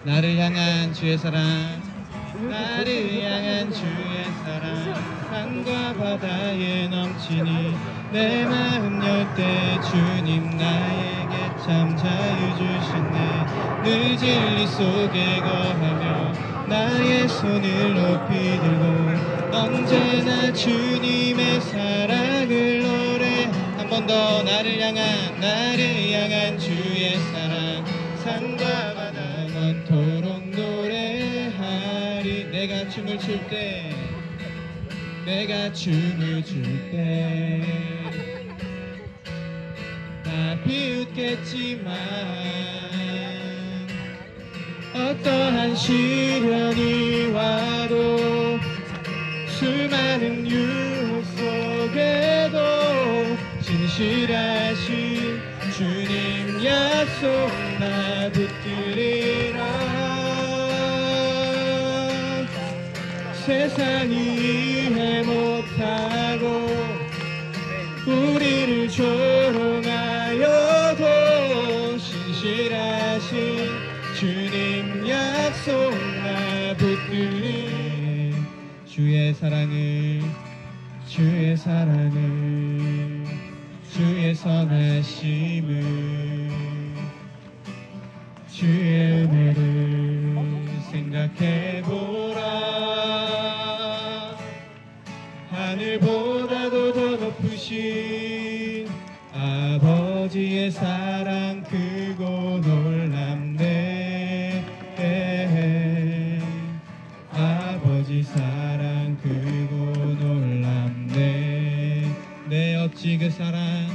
나를 향한 주의 사랑, 나를 향한 주의 사랑, 산과 바다에 넘치니 내 마음 열 때 주님 나에게 참 자유 주시네. 늘 진리 속에 거하며 나의 손을 높이 들고 언제나 주님의 사랑을 노래. 한 번 더. 나를 향한 주의 사랑, 산과 바다 원토록 노래하리. 내가 춤을 출 때, 내가 춤을 출 때 나 비웃겠지만 어떠한 시련이 와도 수많은 유혹 속에도 진실하신 주님 약속 나 붙들리라. 세상이 이해 못하고 우리를 조롱하여도 신실하신 주님 약속 나 붙들리. 주의 사랑을, 주의 사랑을, 주의 선하심을, 주의 은혜를 생각해보라. 하늘보다도 더 높으신 아버지의 사랑 크고 놀랍네. 아버지 사랑 크고 놀랍네. 내 어찌 그 사랑,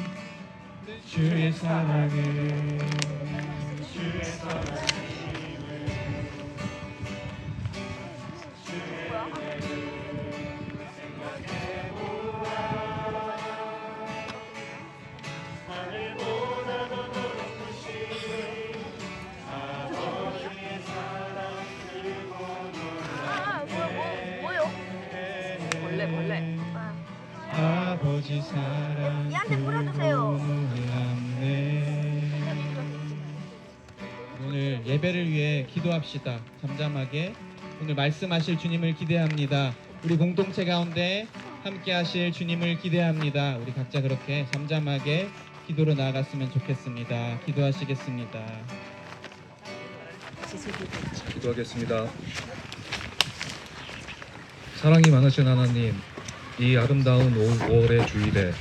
주의 사랑을, 주의 사랑을, 아버지 사랑 크고 놀랍네. 오늘 예배를 위해 기도합시다. 잠잠하게 오늘 말씀하실 주님을 기대합니다. 우리 공동체 가운데 함께 하실 주님을 기대합니다. 우리 각자 그렇게 잠잠하게 기도로 나아갔으면 좋겠습니다. 기도하시겠습니다. 기도하겠습니다. 사랑이 많으신 하나님, 이 아름다운 5월의 주일에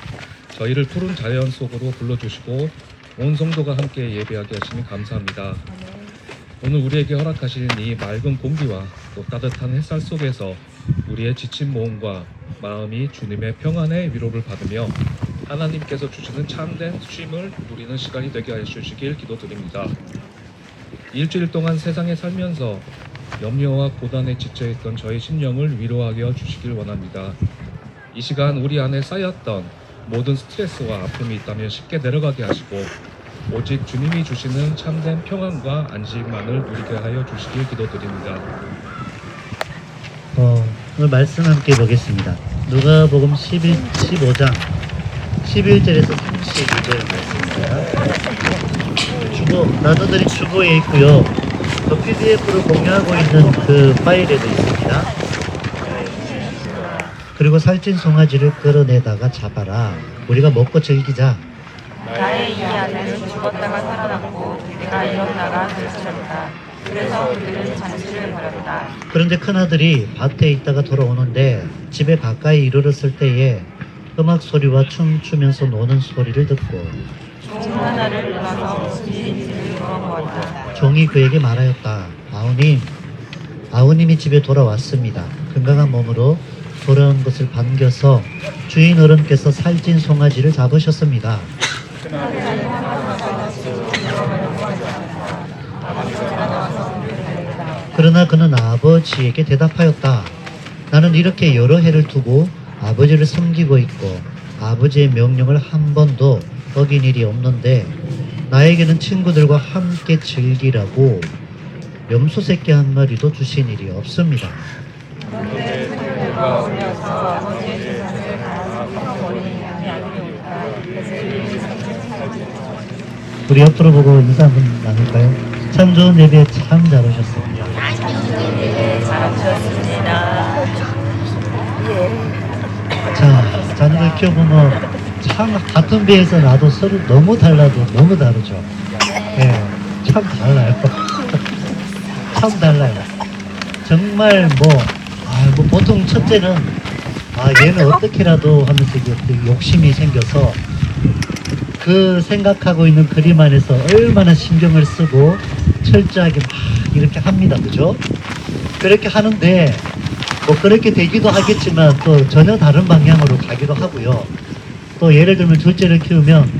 저희를 푸른 자연 속으로 불러주시고 온 성도가 함께 예배하게 하시니 감사합니다. 오늘 우리에게 허락하신 이 맑은 공기와 또 따뜻한 햇살 속에서 우리의 지친 몸과 마음이 주님의 평안의 위로를 받으며 하나님께서 주시는 참된 쉼을 누리는 시간이 되게 하여 주시길 기도드립니다. 일주일 동안 세상에 살면서 염려와 고단에 지쳐있던 저희 심령을 위로하여 주시길 원합니다. 이 시간 우리 안에 쌓였던 모든 스트레스와 아픔이 있다면 쉽게 내려가게 하시고 오직 주님이 주시는 참된 평안과 안식만을 누리게 하여 주시길 기도드립니다. 오늘 말씀 함께 보겠습니다. 누가복음 15장 11절에서 32절 말씀입니다. 나누들이 주보에 있고요. 또 PDF로 공유하고 있는 그 파일에도 있습니다. 그리고 살찐 송아지를 끌어내다가 잡아라. 우리가 먹고 즐기자. 나의 이 아들은 죽었다가 살아났고 내가 일어나가 되살렸다. 그래서 그들은 잔치를 벌였다. 그런데 큰아들이 밭에 있다가 돌아오는데 집에 가까이 이르렀을 때에 음악 소리와 춤추면서 노는 소리를 듣고 종 하나를 불러서 주인집을 물어보았다. 종이 그에게 말하였다. 아우님이 집에 돌아왔습니다. 건강한 몸으로 돌아온 것을 반겨서 주인 어른께서 살찐 송아지를 잡으셨습니다. 그러나 그는 아버지에게 대답하였다. 나는 이렇게 여러 해를 두고 아버지를 섬기고 있고 아버지의 명령을 한 번도 어긴 일이 없는데 나에게는 친구들과 함께 즐기라고 염소 새끼 한 마리도 주신 일이 없습니다. 우리 옆으로 보고 인사 한번 나눌까요? 참 좋은 예배 참 잘 오셨습니다. 네, 잘하셨습니다. 자, 자녀를 키워보면 참 같은 배에서 나도 서로 너무 달라도 너무 다르죠. 예, 참 달라요. 참 달라요. 정말 뭐 보통 첫째는 얘는 어떻게라도 하면서 이게 욕심이 생겨서 그 생각하고 있는 그림 안에서 얼마나 신경을 쓰고 철저하게 막 이렇게 합니다. 그죠? 그렇게 하는데 뭐 그렇게 되기도 하겠지만 또 전혀 다른 방향으로 가기도 하고요. 또 예를 들면 둘째를 키우면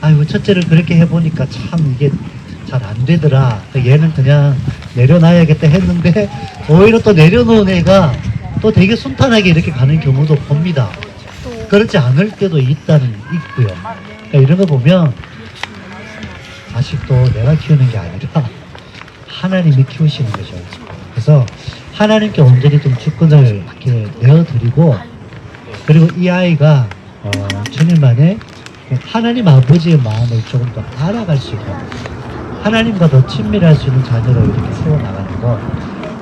아이고 첫째를 그렇게 해보니까 참 이게 잘 안 되더라. 얘는 그냥 내려놔야겠다 했는데 오히려 또 내려놓은 애가 또 되게 순탄하게 이렇게 가는 경우도 봅니다. 그렇지 않을 때도 있고요. 그러니까 이런 거 보면 아직도 내가 키우는 게 아니라 하나님이 키우시는 거죠. 그래서 하나님께 온전히 좀 주권을 이렇게 내어드리고, 그리고 이 아이가 주님만의 하나님 아버지의 마음을 조금 더 알아갈 수 있고 하나님과 더 친밀할 수 있는 자녀로 이렇게 세워나가는 것,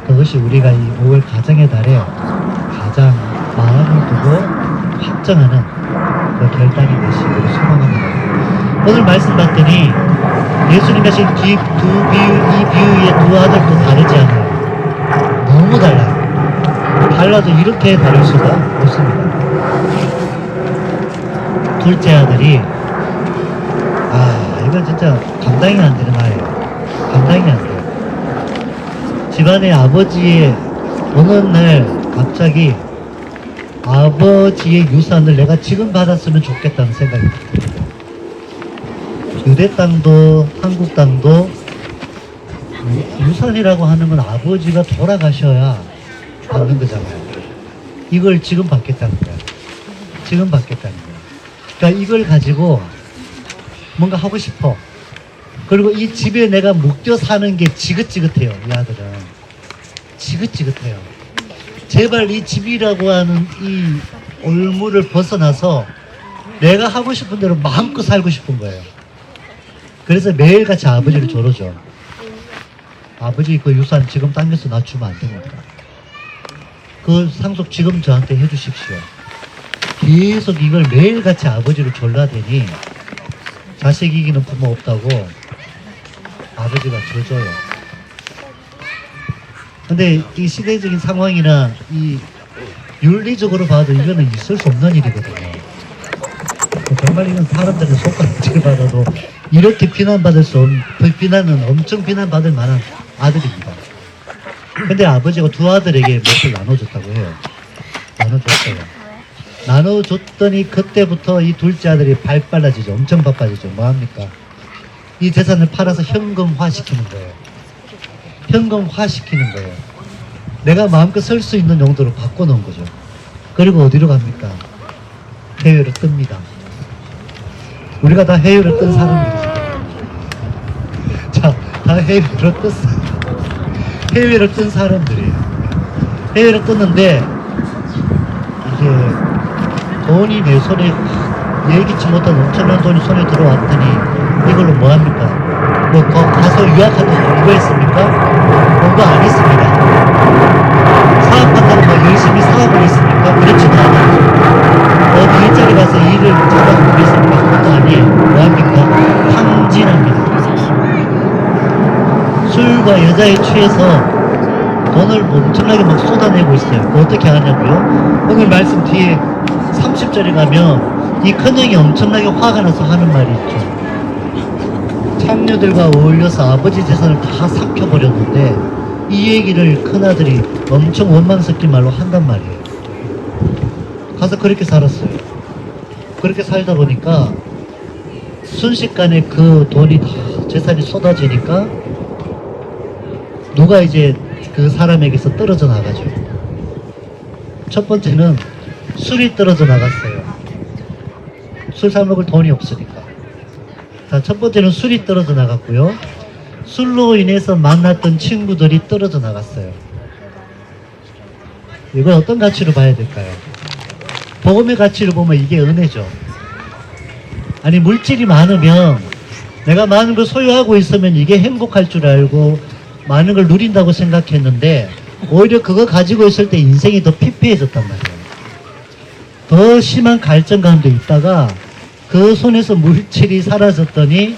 그것이 우리가 이 5월 가정의 달에 가장 마음을 두고 확정하는 그 결단이 되시기를 소망합니다. 오늘 말씀 봤더니 예수님이 하신 이 비유의 두 아들도 다르지 않아요. 너무 달라요. 달라도 이렇게 다를 수가 없습니다. 둘째 아들이 이건 진짜 감당이 안 되는 말이에요. 감당이 안 돼요. 집안의 아버지의 어느 날 갑자기 아버지의 유산을 내가 지금 받았으면 좋겠다는 생각이 들어요. 유대 땅도 한국 땅도 유산이라고 하는 건 아버지가 돌아가셔야 받는 거잖아요. 이걸 지금 받겠다는 거야. 지금 받겠다는 거야. 그러니까 이걸 가지고 뭔가 하고 싶어. 그리고 이 집에 내가 묶여 사는 게 지긋지긋해요. 이 아들은 지긋지긋해요. 제발 이 집이라고 하는 이 올무를 벗어나서 내가 하고 싶은 대로 마음껏 살고 싶은 거예요. 그래서 매일같이 아버지를 조르죠. 아버지 그 유산 지금 당겨서 나 주면 안 됩니까? 그 상속 지금 저한테 해주십시오. 계속 이걸 매일같이 아버지를 졸라대니 자식 이기는 부모 없다고 아버지가 져줘요. 근데 이 시대적인 상황이나 이 윤리적으로 봐도 이거는 있을 수 없는 일이거든요. 정말 이건 사람들의 손가락질 받아도 이렇게 비난받을 수 없는, 비난은 엄청 비난받을 만한 아들입니다. 근데 아버지가 두 아들에게 몫을 나눠줬다고 해요. 나눠줬어요. 나눠줬더니 그때부터 이 둘째 아들이 발 빨라지죠. 엄청 바빠지죠. 뭐합니까? 이 재산을 팔아서 현금화 시키는 거예요. 현금화 시키는 거예요. 내가 마음껏 쓸 수 있는 용도로 바꿔놓은 거죠. 그리고 어디로 갑니까? 해외로 뜹니다. 우리가 다 해외로 뜬 사람들이죠. 자, 다 해외로 떴어요. 해외로 뜬 사람들이에요. 해외로 떴는데 이게 돈이 내 손에 예기치 못한 엄청난 돈이 손에 들어왔더니 이걸로 뭐합니까? 뭐 가서 유학하던 공부 했습니까? 공부 안 했습니다. 사업한다고 뭐 열심히 사업을 했습니까? 그렇지도 않아요. 어디 일자리 가서 일을 찾아보고 있습니까? 그것도 아니에요. 뭐합니까? 탕진합니다. 술과 여자에 취해서 돈을 엄청나게 막 쏟아내고 있어요. 어떻게 하냐고요? 오늘 말씀 뒤에 30절에 가면 이 큰형이 엄청나게 화가 나서 하는 말이 있죠. 창녀들과 어울려서 아버지 재산을 다 삭혀버렸는데 이 얘기를 큰아들이 엄청 원망 섞인 말로 한단 말이에요. 가서 그렇게 살았어요. 그렇게 살다 보니까 순식간에 그 돈이 다 재산이 쏟아지니까 누가 이제 그 사람에게서 떨어져 나가죠. 첫 번째는 술이 떨어져 나갔어요. 술 사 먹을 돈이 없으니까. 자, 첫 번째는 술이 떨어져 나갔고요. 술로 인해서 만났던 친구들이 떨어져 나갔어요. 이걸 어떤 가치로 봐야 될까요? 복음의 가치를 보면 이게 은혜죠. 아니, 물질이 많으면 내가 많은 걸 소유하고 있으면 이게 행복할 줄 알고 많은 걸 누린다고 생각했는데 오히려 그거 가지고 있을 때 인생이 더 피폐해졌단 말이에요. 더 심한 갈증 가운데 있다가 그 손에서 물질이 사라졌더니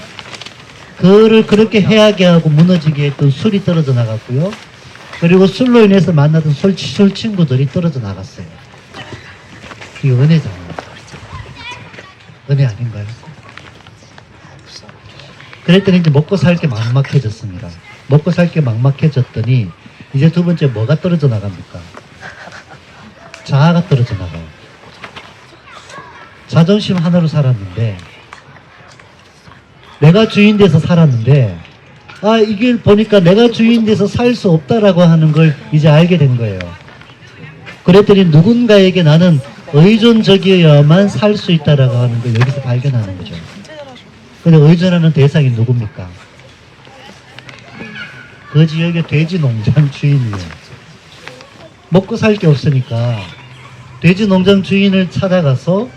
그를 그렇게 해하게 하고 무너지게 했던 술이 떨어져 나갔고요. 그리고 술로 인해서 만나던 술 친구들이 떨어져 나갔어요. 이게 은혜잖아요. 은혜 아닌가요? 그랬더니 이제 먹고 살 게 막막해졌습니다. 먹고 살 게 막막해졌더니 이제 두 번째 뭐가 떨어져 나갑니까? 자아가 떨어져 나가요. 자존심 하나로 살았는데 내가 주인 돼서 살았는데 이게 보니까 내가 주인 돼서 살 수 없다라고 하는 걸 이제 알게 된 거예요. 그랬더니 누군가에게 나는 의존적이어야만 살 수 있다라고 하는 걸 여기서 발견하는 거죠. 근데 의존하는 대상이 누굽니까? 그 지역의 돼지 농장 주인이에요. 먹고 살 게 없으니까 돼지 농장 주인을 찾아가서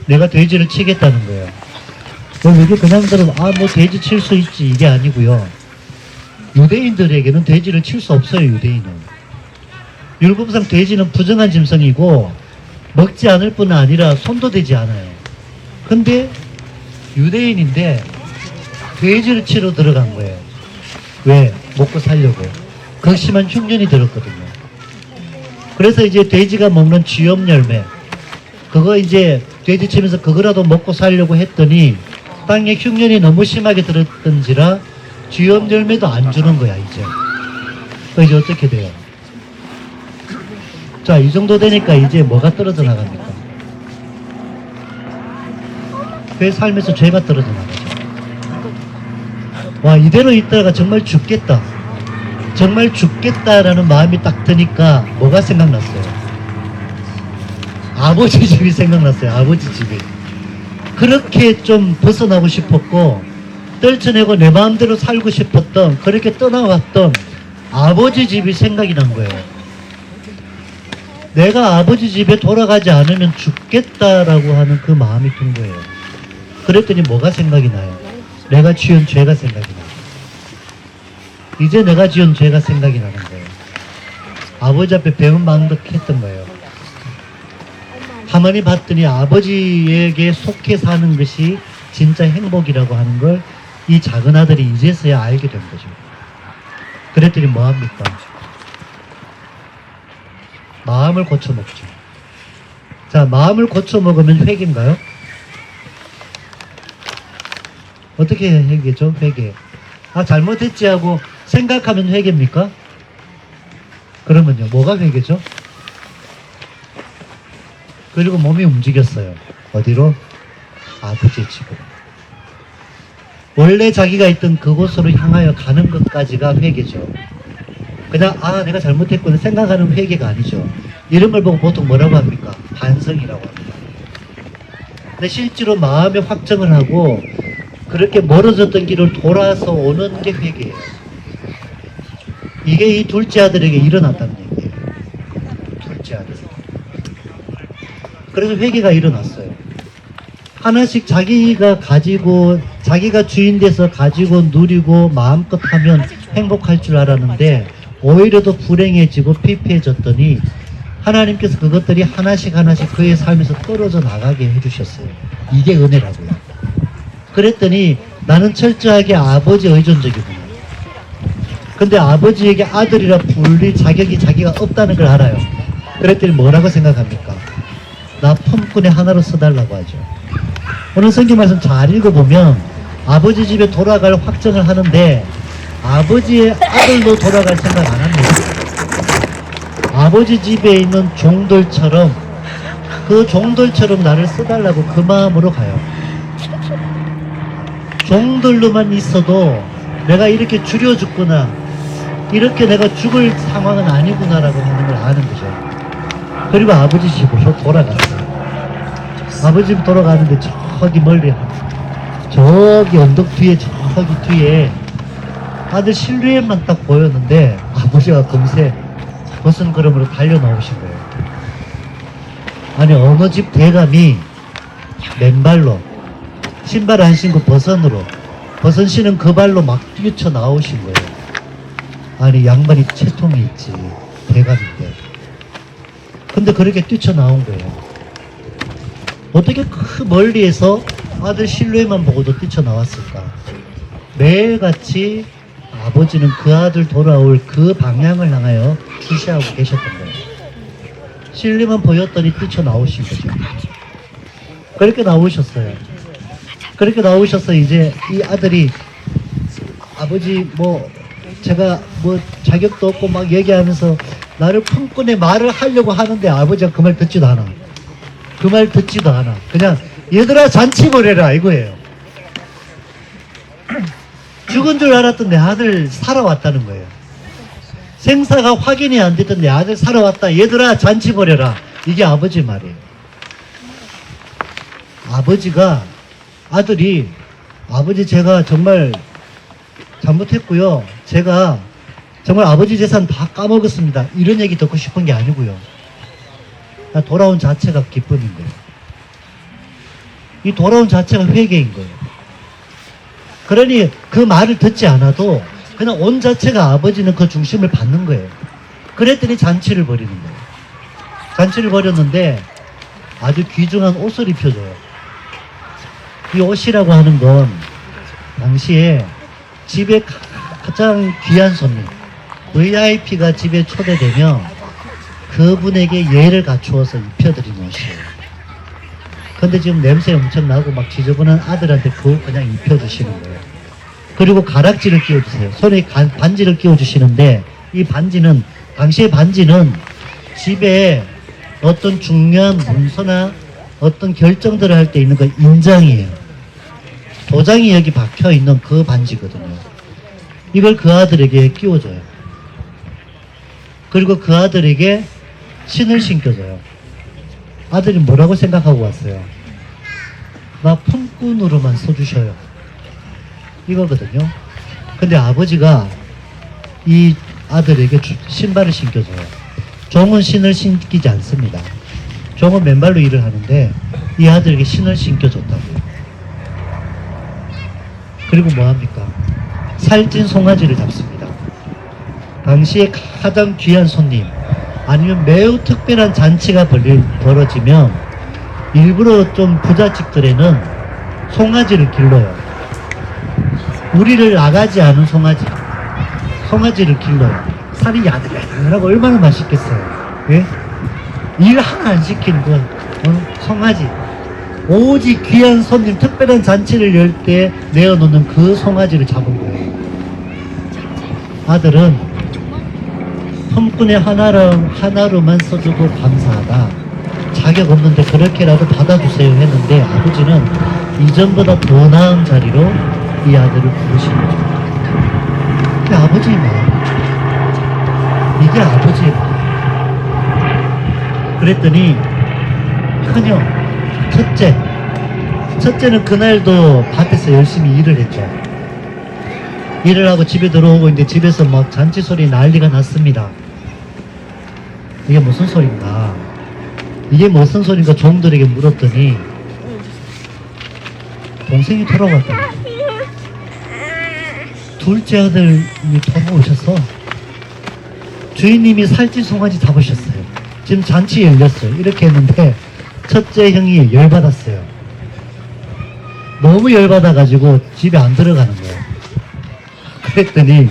내가 돼지를 치겠다는 거예요. 이게 그냥 들으면 뭐 돼지 칠 수 있지 이게 아니고요. 유대인들에게는 돼지를 칠 수 없어요. 유대인은 율법상 돼지는 부정한 짐승이고 먹지 않을 뿐 아니라 손도 대지 않아요. 근데 유대인인데 돼지를 치러 들어간 거예요. 왜? 먹고 살려고. 극심한 흉년이 들었거든요. 그래서 이제 돼지가 먹는 쥐염 열매 그거 이제 돼지 치면서 그거라도 먹고 살려고 했더니 땅에 흉년이 너무 심하게 들었던지라 쥐염 열매도 안 주는 거야 이제. 그럼 이제 어떻게 돼요? 자, 이 정도 되니까 이제 뭐가 떨어져 나갑니까? 그 삶에서 죄가 떨어져 나가죠. 와, 이대로 있다가 정말 죽겠다. 정말 죽겠다라는 마음이 딱 드니까 뭐가 생각났어요? 아버지 집이 생각났어요. 아버지 집이. 그렇게 좀 벗어나고 싶었고 떨쳐내고 내 마음대로 살고 싶었던 그렇게 떠나왔던 아버지 집이 생각이 난 거예요. 내가 아버지 집에 돌아가지 않으면 죽겠다라고 하는 그 마음이 든 거예요. 그랬더니 뭐가 생각이 나요? 내가 지은 죄가 생각이 나요. 이제 내가 지은 죄가 생각이 나는 거예요. 아버지 앞에 배은망덕했던 거예요. 가만히 봤더니 아버지에게 속해 사는 것이 진짜 행복이라고 하는 걸 이 작은 아들이 이제서야 알게 된 거죠. 그랬더니 뭐합니까? 마음을 고쳐먹죠. 자, 마음을 고쳐먹으면 회개인가요? 어떻게 회개죠? 회개. 잘못했지 하고 생각하면 회개입니까? 그러면요, 뭐가 회개죠? 그리고 몸이 움직였어요. 어디로? 아버지의 집으로. 원래 자기가 있던 그곳으로 향하여 가는 것까지가 회개죠. 그냥 내가 잘못했구나 생각하는 회개가 아니죠. 이런 걸 보고 보통 뭐라고 합니까? 반성이라고 합니다. 근데 실제로 마음에 확정을 하고 그렇게 멀어졌던 길을 돌아서 오는 게 회개예요. 이게 이 둘째 아들에게 일어났다는 얘기예요. 둘째 아들. 그래서 회개가 일어났어요. 하나씩 자기가 주인 돼서 가지고 누리고 마음껏 하면 행복할 줄 알았는데 오히려 더 불행해지고 피폐해졌더니 하나님께서 그것들이 하나씩 그의 삶에서 떨어져 나가게 해주셨어요. 이게 은혜라고요. 그랬더니 나는 철저하게 아버지 의존적이구나. 근데 아버지에게 아들이라 불릴 자격이 자기가 없다는 걸 알아요. 그랬더니 뭐라고 생각합니까? 나 품꾼의 하나로 써달라고 하죠. 오늘 성경 말씀 잘 읽어보면 아버지 집에 돌아갈 확정을 하는데 아버지의 아들로 돌아갈 생각 안 합니다. 아버지 집에 있는 종들처럼 그 종들처럼 나를 써달라고 그 마음으로 가요. 종들로만 있어도 내가 이렇게 줄여 죽구나, 이렇게 내가 죽을 상황은 아니구나라고 하는 걸 아는 거죠. 그리고 아버지 집으로 돌아갔어요. 아버지 집 돌아가는데 저기 멀리 저기 언덕 뒤에 저기 뒤에 아들 실루엣만 딱 보였는데 아버지가 금세 벗은 걸음으로 달려 나오신 거예요. 아니 어느 집 대감이 맨발로 신발 안 신고 버선으로 버선 씨는 그 발로 막 뛰쳐나오신 거예요. 아니 양반이 채통이 있지, 대감인데. 근데 그렇게 뛰쳐나온 거예요. 어떻게 그 멀리에서 아들 실루엣만 보고도 뛰쳐나왔을까? 매일같이 아버지는 그 아들 돌아올 그 방향을 향하여 주시하고 계셨던 거예요. 실루엣만 보였더니 뛰쳐나오신 거죠. 그렇게 나오셨어요. 그렇게 나오셔서 이제 이 아들이 아버지 뭐 제가 뭐 자격도 없고 막 얘기하면서 나를 품꾼의 말을 하려고 하는데 아버지가 그 말 듣지도 않아. 그 말 듣지도 않아. 그냥 얘들아 잔치 보내라 이거예요. 죽은 줄 알았던 내 아들 살아왔다는 거예요. 생사가 확인이 안 됐던 내 아들 살아왔다. 얘들아 잔치 보내라. 이게 아버지 말이에요. 아버지가 아들이 아버지 제가 정말 잘못했고요. 제가 정말 아버지 재산 다 까먹었습니다. 이런 얘기 듣고 싶은 게 아니고요. 돌아온 자체가 기쁨인 거예요. 이 돌아온 자체가 회개인 거예요. 그러니 그 말을 듣지 않아도 그냥 온 자체가 아버지는 그 중심을 받는 거예요. 그랬더니 잔치를 벌이는 거예요. 잔치를 벌였는데 아주 귀중한 옷을 입혀줘요. 이 옷이라고 하는 건 당시에 집에 가장 귀한 손님, VIP가 집에 초대되면 그분에게 예를 갖추어서 입혀드리는 옷이에요. 근데 지금 냄새 엄청 나고 막 지저분한 아들한테 그거 그냥 입혀주시는 거예요. 그리고 가락지를 끼워주세요. 손에 반지를 끼워주시는데 이 반지는, 당시의 반지는 집에 어떤 중요한 문서나 어떤 결정들을 할 때 있는 그 인장이에요. 도장이 여기 박혀 있는 그 반지거든요. 이걸 그 아들에게 끼워줘요. 그리고 그 아들에게 신을 신겨줘요. 아들이 뭐라고 생각하고 왔어요? 나 품꾼으로만 써주셔요. 이거거든요. 근데 아버지가 이 아들에게 신발을 신겨줘요. 종은 신을 신기지 않습니다. 종은 맨발로 일을 하는데 이 아들에게 신을 신겨줬다고요. 그리고 뭐합니까? 살찐 송아지를 잡습니다. 당시에 가장 귀한 손님, 아니면 매우 특별한 잔치가 벌어지면 일부러 좀 부잣집들에는 송아지를 길러요. 우리를 나가지 않은 송아지를 길러요. 살이 야들야들하고 얼마나 맛있겠어요. 예? 일 하나 안 시키는 건 송아지. 오직 귀한 손님, 특별한 잔치를 열 때 내어놓는 그 송아지를 잡은 거예요. 아들은 품꾼의 하나로만 써주고 감사하다. 자격 없는데 그렇게라도 받아주세요 했는데 아버지는 이전보다 더 나은 자리로 이 아들을 부르신 거죠. 그게 아버지의 마음. 이게 아버지의 마음. 그랬더니 큰형, 첫째는 그날도 밭에서 열심히 일을 했죠. 일을 하고 집에 들어오고 있는데 집에서 막 잔치 소리 난리가 났습니다. 이게 무슨 소린가? 이게 무슨 소린가 종들에게 물었더니 동생이 돌아왔다. 둘째 아들이 돌아오셔서 주인님이 살찐 송아지 잡으셨어요. 지금 잔치 열렸어요. 이렇게 했는데 첫째 형이 열받았어요. 너무 열받아가지고 집에 안 들어가는 거예요. 그랬더니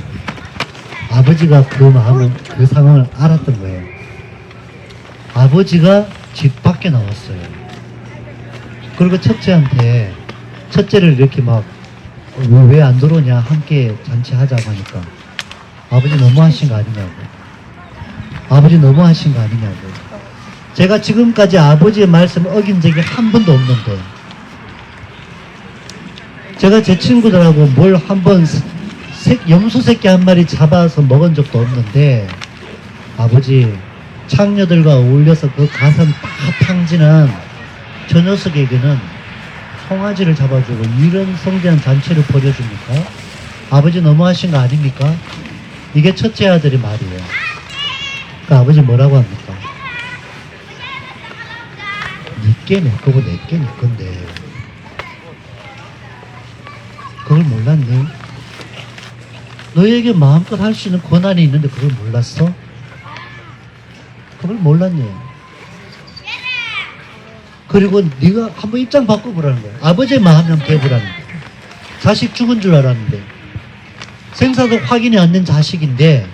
아버지가 그 마음을, 그 상황을 알았던 거예요. 아버지가 집 밖에 나왔어요. 그리고 첫째한테, 첫째를 이렇게 막 왜 안 들어오냐, 함께 잔치하자고 하니까 아버지 너무하신 거 아니냐고. 아버지 너무하신 거 아니냐고. 제가 지금까지 아버지의 말씀을 어긴 적이 한 번도 없는데 제가 제 친구들하고 뭘 한번 염소 새끼 한 마리 잡아서 먹은 적도 없는데 아버지 창녀들과 어울려서 그 가슴 다 탕진한 저 녀석에게는 송아지를 잡아주고 이런 성대한 잔치를 벌여줍니까? 아버지 너무하신 거 아닙니까? 이게 첫째 아들의 말이에요. 그 아버지 뭐라고 합니까? 니께 내 거고 내께 내 건데 그걸 몰라? 몰랐니? 너에게 마음껏 할 수 있는 권한이 있는데 그걸 몰랐어? 그걸 몰랐니? 그리고 네가 한번 입장 바꿔보라는 거야. 아버지의 마음이 한번 돼보라는 거야. 자식 죽은 줄 알았는데 생사도 확인이 안 된 자식인데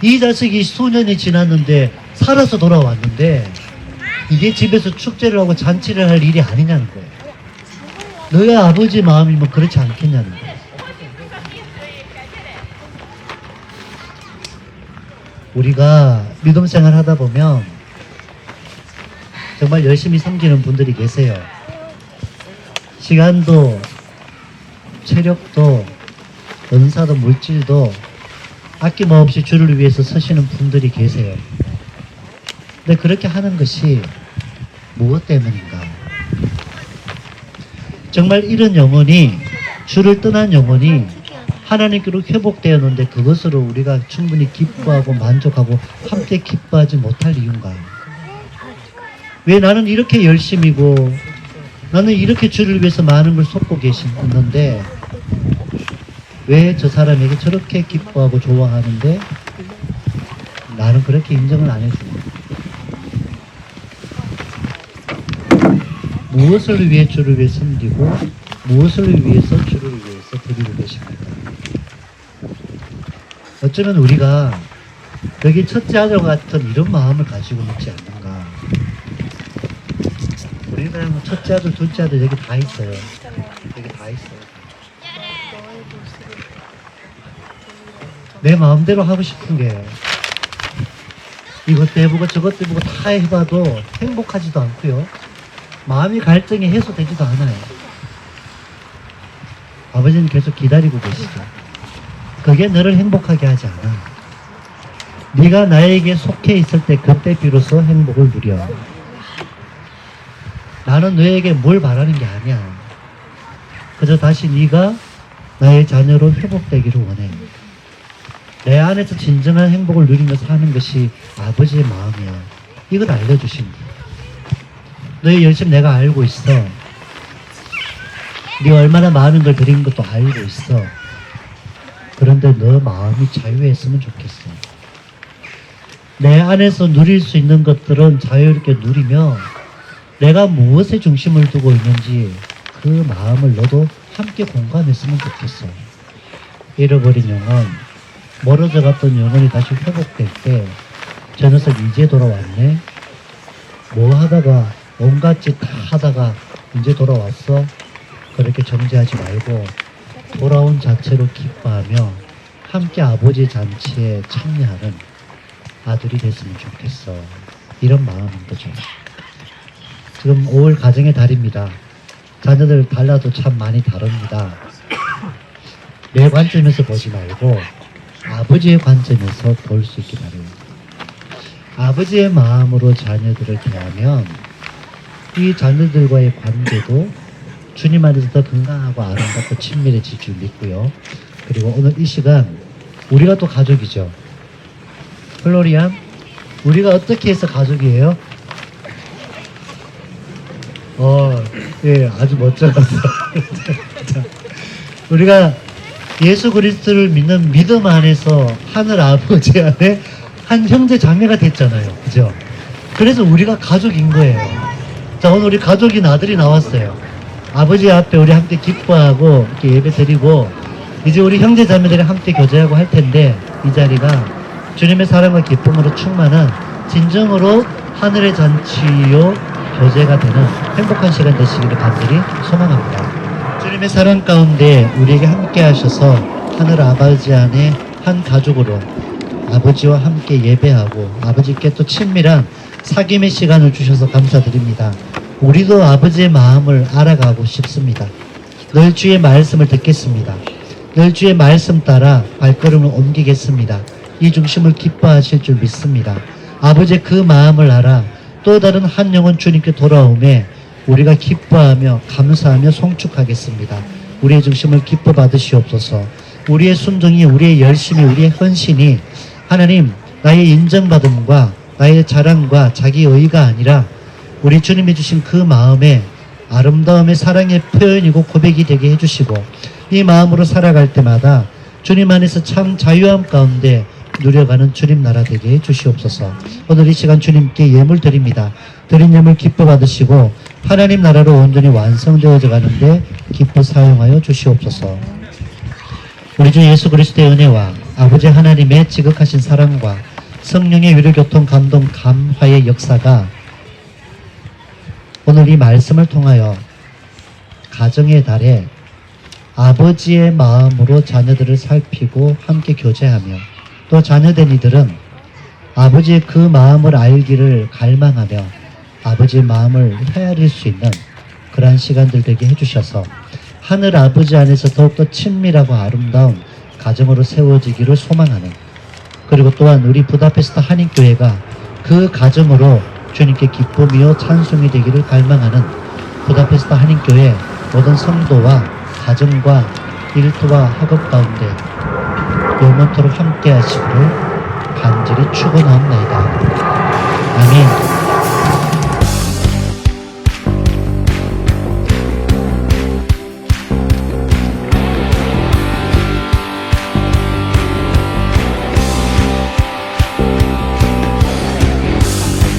이 자식이 수년이 지났는데 살아서 돌아왔는데 이게 집에서 축제를 하고 잔치를 할 일이 아니냐는 거예요. 너의 아버지 마음이면 그렇지 않겠냐는 거예요. 우리가 믿음 생활 하다 보면 정말 열심히 섬기는 분들이 계세요. 시간도 체력도 은사도 물질도 아낌없이 주를 위해서 쓰시는 분들이 계세요. 근데 그렇게 하는 것이 무엇 때문인가? 정말 이런 영혼이, 주를 떠난 영혼이 하나님께로 회복되었는데 그것으로 우리가 충분히 기뻐하고 만족하고 함께 기뻐하지 못할 이유인가? 왜 나는 이렇게 열심이고 나는 이렇게 주를 위해서 많은 걸 쏟고 있는데 왜 저 사람에게 저렇게 기뻐하고 좋아하는데 나는 그렇게 인정을 안 해주는? 무엇을 위해 주를 위해 섬기고 무엇을 위해서 주를 위해서 드리고 계십니까? 어쩌면 우리가 여기 첫째 아들 같은 이런 마음을 가지고 있지 않는가? 우리는 뭐 첫째 아들, 둘째 아들 여기 다 있어요. 여기 다 있어요. 내 마음대로 하고 싶은 게 이것도 해보고 저것도 해보고 다 해봐도 행복하지도 않고요. 마음의 갈등이 해소되지도 않아요. 아버지는 계속 기다리고 계시죠. 그게 너를 행복하게 하지 않아. 네가 나에게 속해 있을 때 그때 비로소 행복을 누려. 나는 너에게 뭘 바라는 게 아니야. 그저 다시 네가 나의 자녀로 회복되기를 원해. 내 안에서 진정한 행복을 누리면서 하는 것이 아버지의 마음이야. 이걸 알려주십니다. 너의 열심 내가 알고 있어. 네가 얼마나 많은 걸 드린 것도 알고 있어. 그런데 너 마음이 자유했으면 좋겠어. 내 안에서 누릴 수 있는 것들은 자유롭게 누리며 내가 무엇에 중심을 두고 있는지 그 마음을 너도 함께 공감했으면 좋겠어. 잃어버린 영혼, 멀어져 갔던 영혼이 다시 회복될 때 저 녀석 이제 돌아왔네? 뭐 하다가 온갖 짓 다 하다가 이제 돌아왔어? 그렇게 정죄하지 말고 돌아온 자체로 기뻐하며 함께 아버지 잔치에 참여하는 아들이 됐으면 좋겠어. 이런 마음인 거죠. 지금 5월 가정의 달입니다. 자녀들 달라도 참 많이 다릅니다. 내 관점에서 보지 말고 아버지의 관점에서 볼 수 있기 바랍니다. 아버지의 마음으로 자녀들을 대하면 이 자녀들과의 관계도 주님 안에서 더 건강하고 아름답고 친밀해질 줄 믿고요. 그리고 오늘 이 시간 우리가 또 가족이죠. 플로리안, 우리가 어떻게 해서 가족이에요? 예, 아주 멋져갔어. 우리가 예수 그리스도를 믿는 믿음 안에서 하늘 아버지 안에 한 형제 자매가 됐잖아요. 그죠? 그래서 우리가 가족인 거예요. 자, 오늘 우리 가족인 아들이 나왔어요. 아버지 앞에 우리 함께 기뻐하고 이렇게 예배 드리고 이제 우리 형제 자매들이 함께 교제하고 할 텐데 이 자리가 주님의 사랑과 기쁨으로 충만한 진정으로 하늘의 잔치요 교제가 되는 행복한 시간 되시기를 간절히 소망합니다. 주님의 사랑 가운데 우리에게 함께 하셔서 하늘 아버지 안에 한 가족으로 아버지와 함께 예배하고 아버지께 또 친밀한 사귐의 시간을 주셔서 감사드립니다. 우리도 아버지의 마음을 알아가고 싶습니다. 늘 주의 말씀을 듣겠습니다. 늘 주의 말씀 따라 발걸음을 옮기겠습니다. 이 중심을 기뻐하실 줄 믿습니다. 아버지의 그 마음을 알아 또 다른 한 영혼 주님께 돌아오매 우리가 기뻐하며 감사하며 송축하겠습니다. 우리의 중심을 기뻐 받으시옵소서. 우리의 순종이, 우리의 열심이, 우리의 헌신이 하나님 나의 인정받음과 나의 자랑과 자기 의가 아니라 우리 주님이 주신 그 마음의 아름다움의 사랑의 표현이고 고백이 되게 해주시고 이 마음으로 살아갈 때마다 주님 안에서 참 자유함 가운데 누려가는 주님 나라 되게 해 주시옵소서. 오늘 이 시간 주님께 예물 드립니다. 드린 예물 기뻐 받으시고 하나님 나라로 온전히 완성되어져 가는데 기뻐 사용하여 주시옵소서. 우리 주 예수 그리스도의 은혜와 아버지 하나님의 지극하신 사랑과 성령의 위로교통 감동 감화의 역사가 오늘 이 말씀을 통하여 가정의 달에 아버지의 마음으로 자녀들을 살피고 함께 교제하며 또 자녀된 이들은 아버지의 그 마음을 알기를 갈망하며 아버지의 마음을 헤아릴 수 있는 그러한 시간들 되게 해주셔서 하늘 아버지 안에서 더욱더 친밀하고 아름다운 가정으로 세워지기를 소망하는, 그리고 또한 우리 부다페스트 한인교회가 그 가정으로 주님께 기쁨이요 찬송이 되기를 갈망하는 부다페스트 한인교회 모든 성도와 가정과 일터와 학업 가운데 영원토록 함께 하시기를 간절히 축원하옵나이다. 아멘.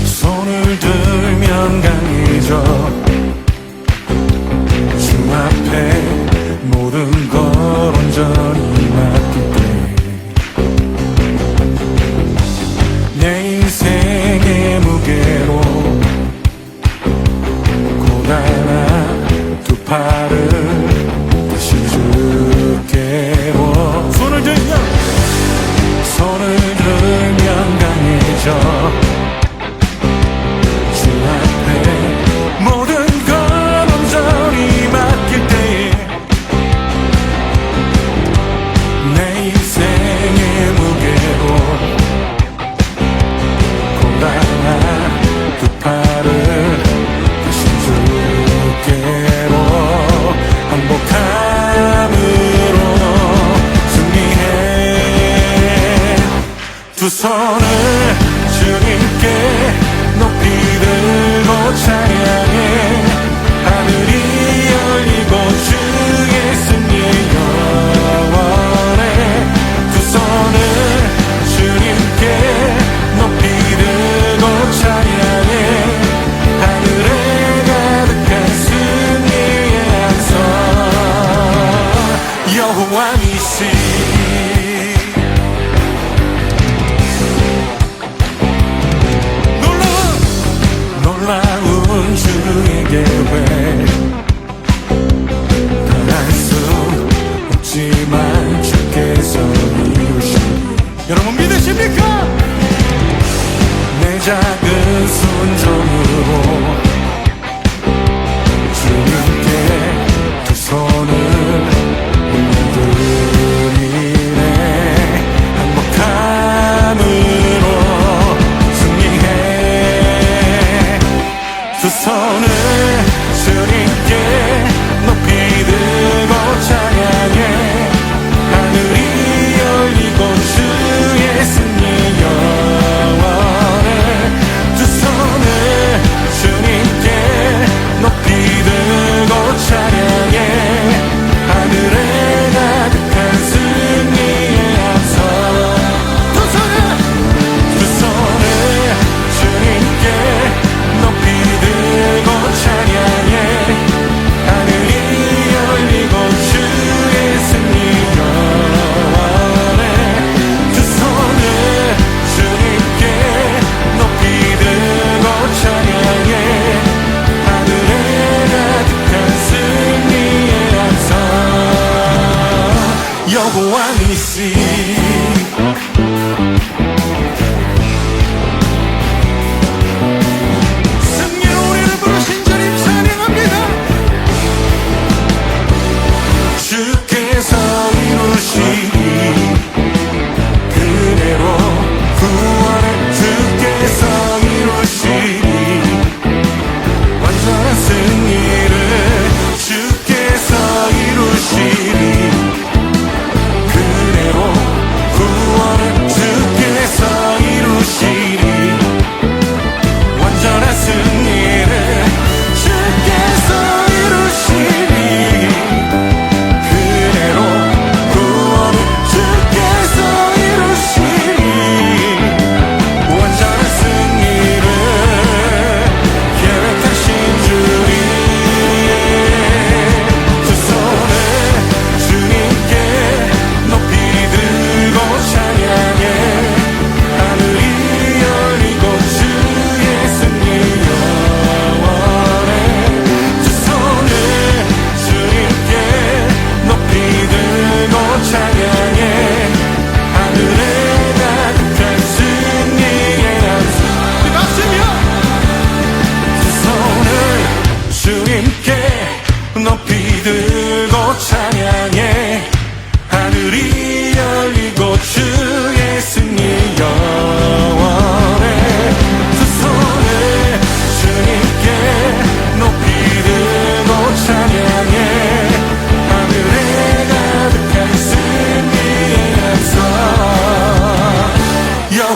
손을 들면 강해져 주 앞에 모든 걸 온전히 맡길 때 내 인생의 무게로 고단한 두 팔을 다시 주께로 손을 들면 강해져 두 손을 주님께 높이 들고 찬양해 하늘이 열리고 주의 승리 영원해 두 손을 주님께 높이 들고 찬양해 하늘에 가득한 승리의 함성 여호와이시 놀라운 주의 계획 말할 수 없지만 주께서 이루시니 여러분 믿으십니까? 내 작은 순종으로 주님께 두 손을 올려드리네 행복함으로 두 손을 주님께 높이 들고 찬양해 하늘이 열리고 주의 승리 영원해 두 손을 주님께 높이 들고 찬양해 하늘에 가득한 승리의 함성 두 손을 주님께 높이 들고 찬양해 하늘이 열리고 주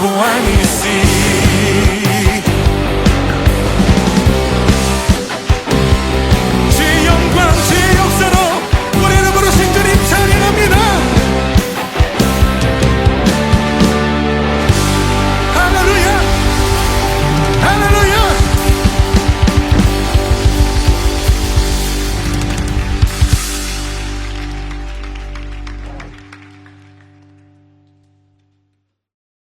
보아니